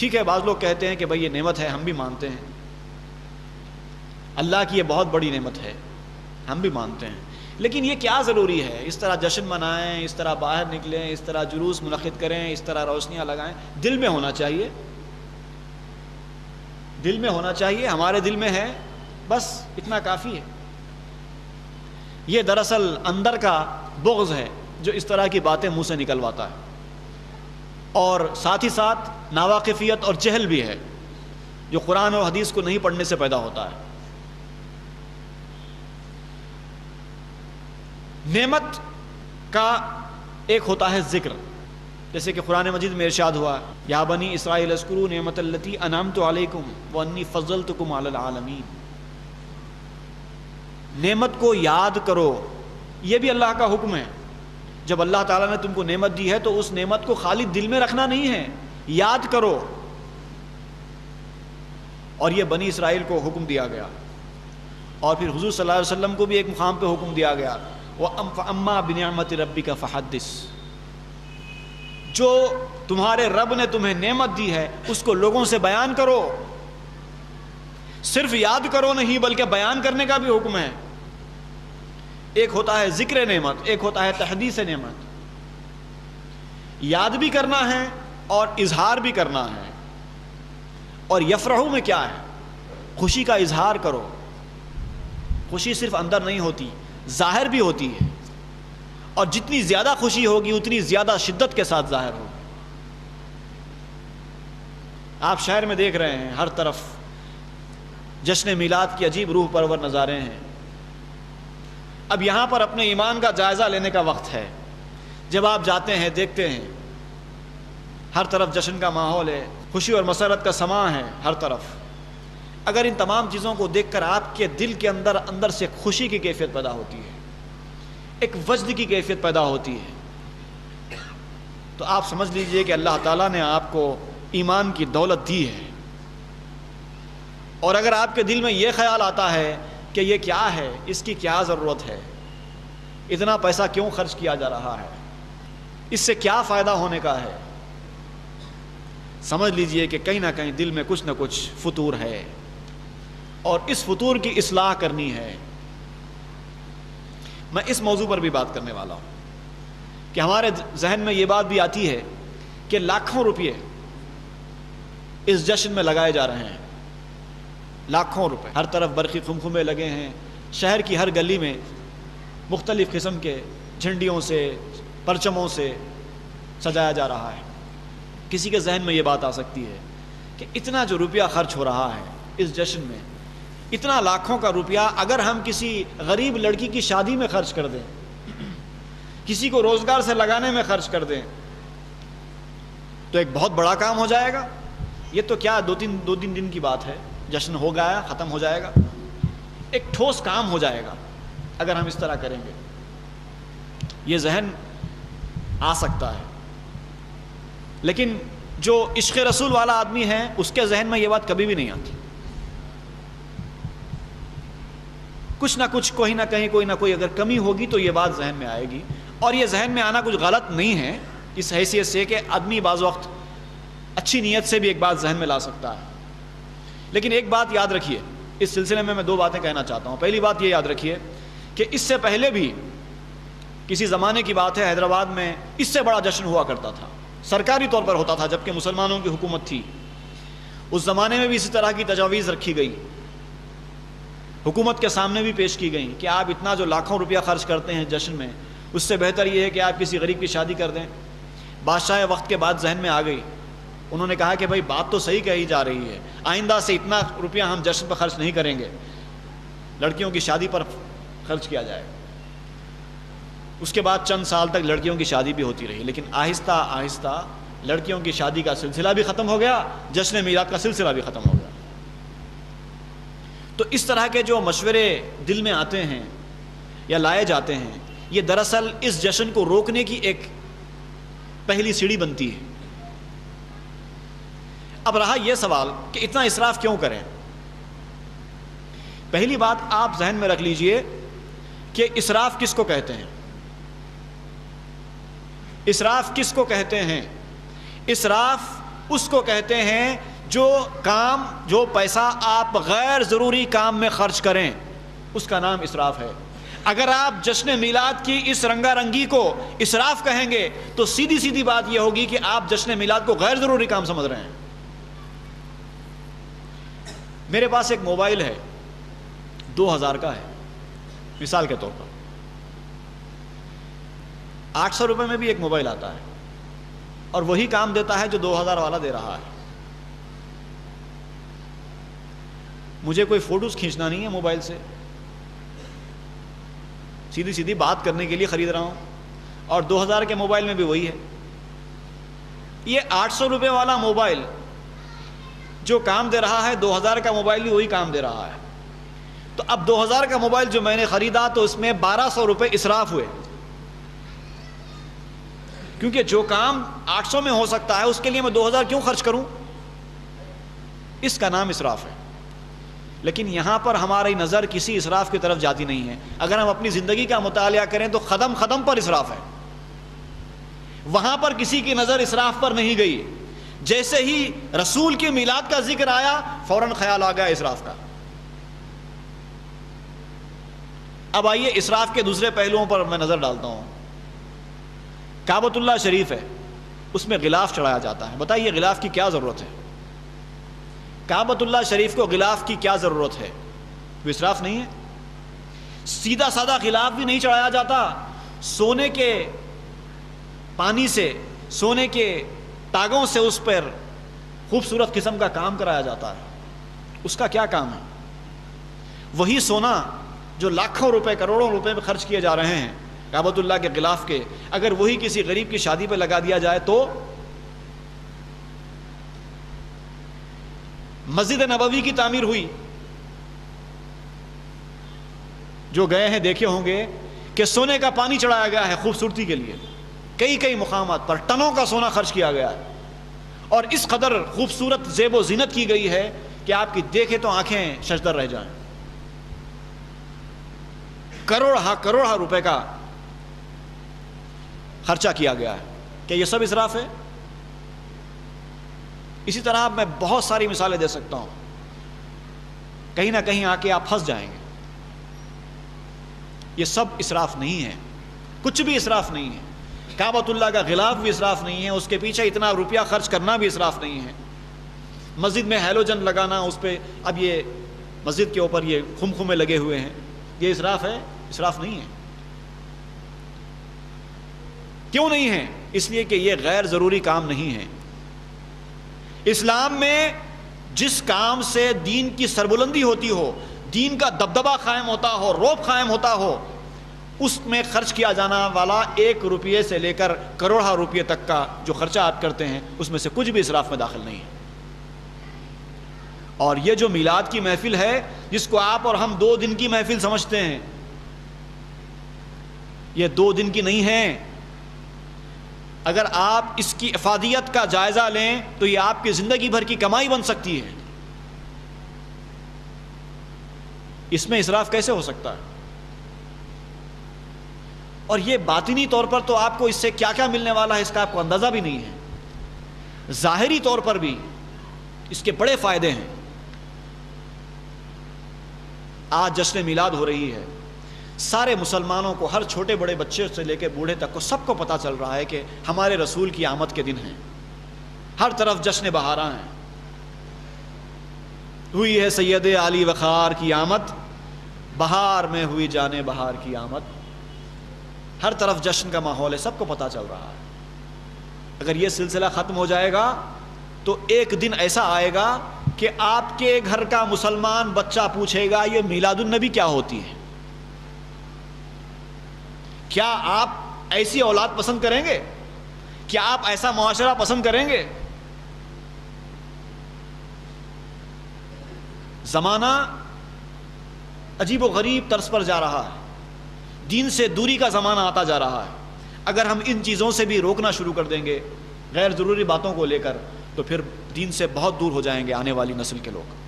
ٹھیک ہے، بعض لوگ کہتے ہیں کہ بھئی یہ نعمت ہے، ہم بھی مانتے ہیں، اللہ کی یہ بہت بڑی نعمت ہے، ہم بھی مانتے ہیں، لیکن یہ کیا ضروری ہے اس طرح جشن منائیں، اس طرح باہر نکلیں، اس طرح جلوس منعقد کریں، اس طرح روشنیاں لگائیں؟ دل میں ہونا چاہیے، دل میں ہونا چاہیے، ہمارے دل میں ہے، بس اتنا کافی ہے۔ یہ دراصل اندر کا بغض ہے جو اس طرح کی باتیں منہ سے نکلواتا ہے، اور ساتھ ہی ساتھ ناواقفیت اور جہل بھی ہے جو قرآن اور حدیث کو نہیں پڑھنے سے پیدا ہوتا ہے۔ نعمت کا ایک ہوتا ہے ذکر، جیسے کہ قرآن مجید میں ارشاد ہوا، یا بنی اسرائیل اذکروا نعمت التی انعمت علیکم وانی فضلتکم علی العالمین۔ نعمت کو یاد کرو، یہ بھی اللہ کا حکم ہے۔ جب اللہ تعالیٰ نے تم کو نعمت دی ہے تو اس نعمت کو خالی دل میں رکھنا نہیں ہے، یاد کرو۔ اور یہ بنی اسرائیل کو حکم دیا گیا، اور پھر حضور صلی اللہ علیہ وسلم کو بھی ایک مقام پہ حکم دیا گیا، وَأَمَّا بِنِعْمَةِ رَبِّكَ فَحَدِّثْ۔ جو تمہارے رب نے تمہیں نعمت دی ہے اس کو لوگوں سے بیان کرو، صرف یاد کرو نہیں بلکہ بیان کرنے کا بھی حکم ہے۔ ایک ہوتا ہے ذکر نعمت، ایک ہوتا ہے تحدیث نعمت۔ یاد بھی کرنا ہے اور اظہار بھی کرنا ہے۔ اور یفرحو میں کیا ہے؟ خوشی کا اظہار کرو۔ خوشی صرف اندر نہیں ہوتی، ظاہر بھی ہوتی ہے، اور جتنی زیادہ خوشی ہوگی اتنی زیادہ شدت کے ساتھ ظاہر ہوگی۔ آپ شہر میں دیکھ رہے ہیں ہر طرف جشن میلاد کی عجیب روح پرور نظارے ہیں۔ اب یہاں پر اپنے ایمان کا جائزہ لینے کا وقت ہے۔ جب آپ جاتے ہیں دیکھتے ہیں ہر طرف جشن کا ماحول ہے، خوشی اور مسرت کا سماں ہے ہر طرف، اگر ان تمام چیزوں کو دیکھ کر آپ کے دل کے اندر سے خوشی کی کیفیت پیدا ہوتی ہے، ایک وجد کی کیفیت پیدا ہوتی ہے، تو آپ سمجھ لیجئے کہ اللہ تعالیٰ نے آپ کو ایمان کی دولت دی ہے۔ اور اگر آپ کے دل میں یہ خیال آتا ہے کہ یہ کیا ہے، اس کی کیا ضرورت ہے، اتنا پیسہ کیوں خرچ کیا جا رہا ہے، اس سے کیا فائدہ ہونے کا ہے، سمجھ لیجئے کہ کہیں نہ کہیں دل میں کچھ نہ کچھ فطور ہے، اور اس فطور کی اصلاح کرنی ہے۔ میں اس موضوع پر بھی بات کرنے والا ہوں کہ ہمارے ذہن میں یہ بات بھی آتی ہے کہ لاکھوں روپے اس جشن میں لگائے جا رہے ہیں، لاکھوں روپے، ہر طرف برقی خمخمے لگے ہیں، شہر کی ہر گلی میں مختلف قسم کے جھنڈیوں سے، پرچموں سے سجایا جا رہا ہے۔ کسی کے ذہن میں یہ بات آ سکتی ہے کہ اتنا جو روپیہ خرچ ہو رہا ہے اس جشن میں، اتنا لاکھوں کا روپیہ اگر ہم کسی غریب لڑکی کی شادی میں خرچ کر دیں، کسی کو روزگار سے لگانے میں خرچ کر دیں، تو ایک بہت بڑا کام ہو جائے گا۔ یہ تو کیا دو تین دن کی بات ہے، جشن ہو گیا، ختم ہو جائے گا، ایک ٹھوس کام ہو جائے گا اگر ہم اس طرح کریں گے۔ یہ ذہن آ سکتا ہے، لیکن جو عشق رسول والا آدمی ہے اس کے ذہن میں یہ بات کبھی بھی نہیں آتی۔ کچھ نہ کچھ، کوئی نہ کوئی اگر کمی ہوگی تو یہ بات ذہن میں آئے گی، اور یہ ذہن میں آنا کچھ غلط نہیں ہے اس حیثیت سے کہ آدمی بعض وقت اچھی نیت سے بھی ایک بات ذہن میں لا سکتا ہے۔ لیکن ایک بات یاد رکھیے، اس سلسلے میں دو باتیں کہنا چاہتا ہوں۔ پہلی بات یہ یاد رکھیے کہ اس سے پہلے بھی کسی زمانے کی بات ہے، حیدرآباد میں اس سے بڑا جشن ہوا کرتا تھا، سرکاری طور پر ہوتا تھا جبکہ مسلمانوں کی حکومت تھی۔ اس زمانے میں بھی اسی طرح کی تجاویز رکھی گئی، حکومت کے سامنے بھی پیش کی گئی کہ آپ اتنا جو لاکھوں روپیہ خرچ کرتے ہیں جشن میں، اس سے بہتر یہ ہے کہ آپ کسی غریب کی شادی کر دیں۔ بادشاہ وقت کے بعد ذہن میں آ گئی، انہوں نے کہا کہ بھائی بات تو صحیح کہی جا رہی ہے، آئندہ سے اتنا روپیہ ہم جشن پر خرچ نہیں کریں گے، لڑکیوں کی شادی پر خرچ کیا جائے۔ اس کے بعد چند سال تک لڑکیوں کی شادی بھی ہوتی رہی، لیکن آہستہ آہستہ لڑکیوں کی شادی کا سلسلہ بھی ختم ہو گیا، جشن میلاد کا سلسلہ بھی ختم ہو گیا۔ تو اس طرح کے جو مشورے دل میں آتے ہیں یا لائے جاتے ہیں، یہ دراصل اس جشن کو روکنے کی ایک پہلی سیڑھی بنتی ہے۔ اب رہا یہ سوال کہ اتنا اسراف کیوں کریں؟ پہلی بات آپ ذہن میں رکھ لیجئے کہ اسراف کس کو کہتے ہیں؟ اسراف کس کو کہتے ہیں؟ اسراف اس کو کہتے ہیں جو پیسہ آپ غیر ضروری کام میں خرچ کریں، اس کا نام اسراف ہے۔ اگر آپ جشن میلاد کی اس رنگا رنگی کو اسراف کہیں گے تو سیدھی سیدھی بات یہ ہوگی کہ آپ جشن میلاد کو غیر ضروری کام سمجھ رہے ہیں۔ میرے پاس ایک موبائل ہے، 2000 کا ہے، مثال کے طور پر 800 روپے میں بھی ایک موبائل آتا ہے اور وہی کام دیتا ہے جو 2000 والا دے رہا ہے۔ مجھے کوئی فوٹوز کھینچنا نہیں ہے موبائل سے، سیدھی سیدھی بات کرنے کے لیے خرید رہا ہوں، اور 2000 کے موبائل میں بھی وہی ہے۔ یہ 800 روپے والا موبائل جو کام دے رہا ہے، 2000 کا موبائل بھی وہی کام دے رہا ہے۔ تو اب 2000 کا موبائل جو میں نے خریدا تو اس میں 1200 روپے اسراف ہوئے، کیونکہ جو کام 800 میں ہو سکتا ہے اس کے لیے میں 2000 کیوں خرچ کروں؟ اس کا نام اسراف ہے۔ لیکن یہاں پر ہماری نظر کسی اسراف کی طرف جاتی نہیں ہے۔ اگر ہم اپنی زندگی کا مطالعہ کریں تو قدم قدم پر اسراف ہے، وہاں پر کسی کی نظر اسراف پر نہیں گئی۔ جیسے ہی رسول کے میلاد کا ذکر آیا فوراً خیال آ گیا اسراف کا۔ اب آئیے اسراف کے دوسرے پہلوؤں پر میں نظر ڈالتا ہوں۔ کعبۃ اللہ شریف ہے، اس میں غلاف چڑھایا جاتا ہے۔ بتائیے غلاف کی کیا ضرورت ہے؟ کعبۃ اللہ شریف کو غلاف کی کیا ضرورت ہے؟ وہ اسراف نہیں ہے؟ سیدھا سادہ غلاف بھی نہیں چڑھایا جاتا، سونے کے پانی سے، سونے کے تاگوں سے اس پر خوبصورت قسم کا کام کرایا جاتا ہے۔ اس کا کیا کام ہے؟ وہی سونا جو لاکھوں روپے کروڑوں روپے میں خرچ کیے جا رہے ہیں کعبۃ اللہ کے غلاف کے، اگر وہی کسی غریب کی شادی پہ لگا دیا جائے تو؟ مسجد نبوی کی تعمیر ہوئی، جو گئے ہیں دیکھے ہوں گے کہ سونے کا پانی چڑھایا گیا ہے خوبصورتی کے لیے، کئی مقامات پر ٹنوں کا سونا خرچ کیا گیا ہے، اور اس قدر خوبصورت زیب و زینت کی گئی ہے کہ آپ کی دیکھے تو آنکھیں ششدر رہ جائیں۔ کروڑا روپے کا خرچہ کیا گیا ہے۔ کیا یہ سب اسراف ہے؟ اسی طرح میں بہت ساری مثالیں دے سکتا ہوں، کہیں نہ کہیں آ کے آپ پھنس جائیں گے۔ یہ سب اسراف نہیں ہے، کچھ بھی اسراف نہیں ہے۔ کعبۃ اللہ کا غلاف بھی اسراف نہیں ہے، اس کے پیچھے اتنا روپیہ خرچ کرنا بھی اسراف نہیں ہے۔ مسجد میں ہیلوجن لگانا، اس پہ اب یہ مسجد کے اوپر یہ خمخمے لگے ہوئے ہیں، یہ اسراف ہے؟ اسراف نہیں ہے۔ کیوں نہیں ہے؟ اس لیے کہ یہ غیر ضروری کام نہیں ہے۔ اسلام میں جس کام سے دین کی سربلندی ہوتی ہو، دین کا دبدبہ قائم ہوتا ہو، رعب قائم ہوتا ہو، اس میں خرچ کیا جانا والا 1 روپیے سے لے کر کروڑا روپیے تک کا جو خرچہ آپ کرتے ہیں، اس میں سے کچھ بھی اسراف میں داخل نہیں ہے۔ اور یہ جو میلاد کی محفل ہے، جس کو آپ اور ہم 2 دن کی محفل سمجھتے ہیں، یہ 2 دن کی نہیں ہے۔ اگر آپ اس کی افادیت کا جائزہ لیں تو یہ آپ کی زندگی بھر کی کمائی بن سکتی ہے۔ اس میں اسراف کیسے ہو سکتا ہے؟ اور یہ باطنی طور پر تو آپ کو اس سے کیا کیا ملنے والا ہے اس کا آپ کو اندازہ بھی نہیں ہے۔ ظاہری طور پر بھی اس کے بڑے فائدے ہیں۔ آج جشن میلاد ہو رہی ہے، سارے مسلمانوں کو، ہر چھوٹے بڑے بچے سے لے کے بوڑھے تک کو، سب کو پتہ چل رہا ہے کہ ہمارے رسول کی آمد کے دن ہیں۔ ہر طرف جشن بہاراں ہیں۔ ہوئی ہے سید علی وقار کی آمد، بہار میں ہوئی جانے بہار کی آمد۔ ہر طرف جشن کا ماحول ہے، سب کو پتہ چل رہا ہے۔ اگر یہ سلسلہ ختم ہو جائے گا تو ایک دن ایسا آئے گا کہ آپ کے گھر کا مسلمان بچہ پوچھے گا یہ میلاد النبی کیا ہوتی ہے؟ کیا آپ ایسی اولاد پسند کریں گے؟ کیا آپ ایسا معاشرہ پسند کریں گے؟ زمانہ عجیب و غریب طرز پر جا رہا ہے، دین سے دوری کا زمانہ آتا جا رہا ہے۔ اگر ہم ان چیزوں سے بھی روکنا شروع کر دیں گے، غیر ضروری باتوں کو لے کر، تو پھر دین سے بہت دور ہو جائیں گے آنے والی نسل کے لوگ۔